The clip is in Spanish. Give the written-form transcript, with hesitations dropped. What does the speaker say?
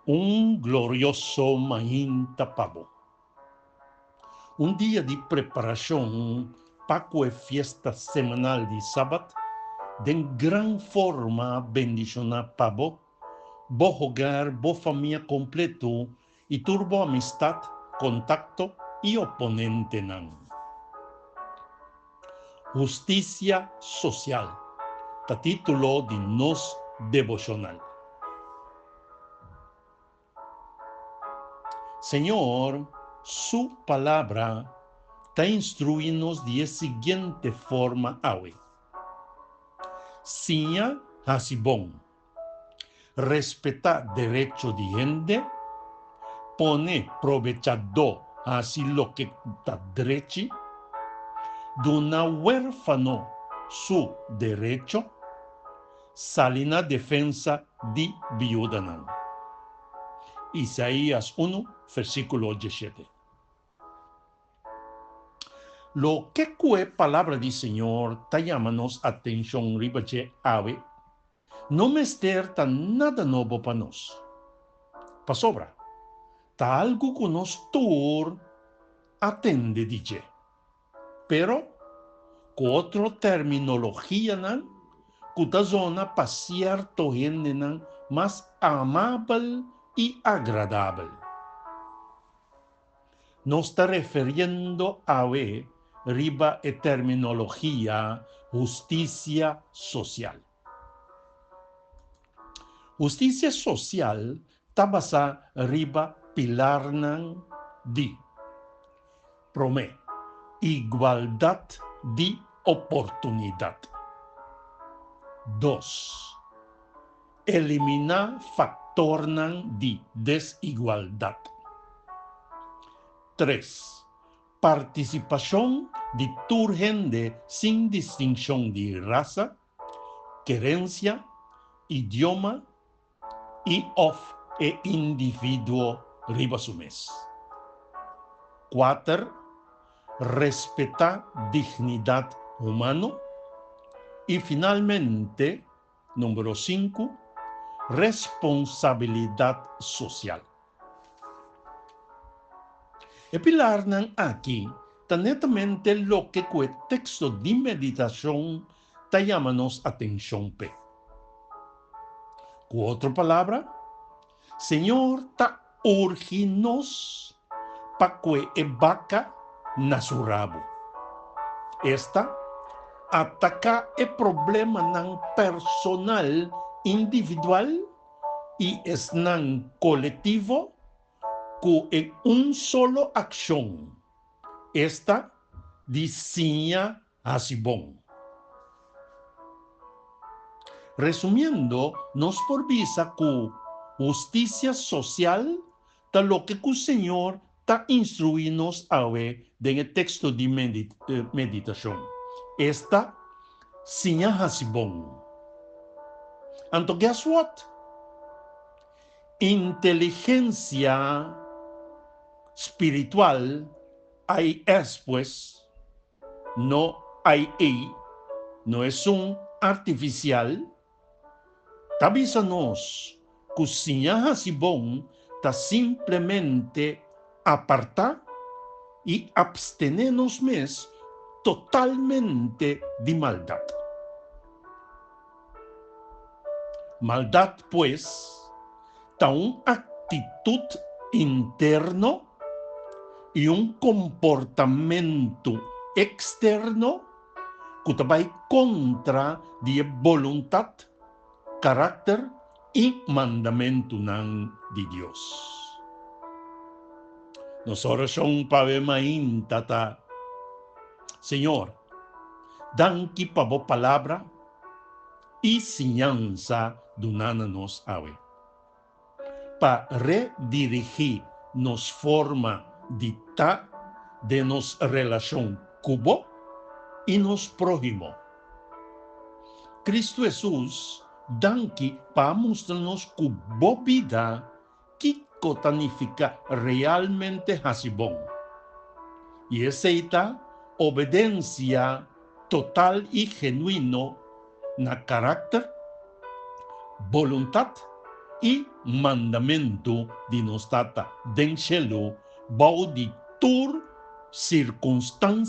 Un glorioso Mahinta Pavo. Un día de preparación para la fiesta semanal de sábado, de gran forma bendicionar Pavo, bo hogar, bo familia completo y turbo amistad, contacto y oponente nan. Justicia social, ta título de nos devocional. Señor, su palabra te instruinos de la siguiente forma hoy. Sinha hasibón. Respeta derecho de gente, pone provechado así lo que está derecho, dona huérfano su derecho, salina defensa de viuda. Isaías 1, versículo 17. Lo que la palabra del Señor te llamanos atención ribache ave, no me esterta nada nuevo para nos. Pa sobra, ta algo que nos tur atende dice. Pero, con otra terminología, que ta zona pa cierto gente más amable y agradable. Nos está refiriendo a riba e terminología justicia social. Justicia social está basada riba pilar di prome igualdad de oportunidad. 2. Eliminar factor de desigualdad. 3. Participación de toda gente sin distinción de raza, creencia, idioma y individuo riba su mes. 4. Respetar dignidad humana. Y finalmente, número 5, responsabilidad social. El pilar aquí está netamente lo que el texto de meditación te llamanos atención pe. Con otra palabra, Señor ta urginos pa que ebaca na su rabo. Esta ataca el problema personal individual y es colectivo con un solo acción. Esta diseña así bon. Resumiendo, nos porvisa que justicia social ta lo que el Señor ta instruinos a ver en el texto de meditación. Esta sinha hasibon. Anto guess what? Inteligencia espiritual hay es pues, no hay no es un artificial. Tavísanos que sinha hasibon ta simplemente apartar y abstenernos mes totalmente de maldad. Maldad, pues, está una actitud interno y un comportamiento externo que va contra de voluntad, carácter y mandamiento de Dios. Nosotros somos pavemain tata. Señor, danki pavo palabra y enseñanza dunana-nos ave. Pa redirigir nos forma de nos relación cubo y nos prójimo. Cristo Jesús danki pa mostrarnos cubo vida que cotanifica realmente hasibón. Y esa obediencia total y genuino na carácter, voluntad e mandamento de nos tata den cielo, bauditur circunstância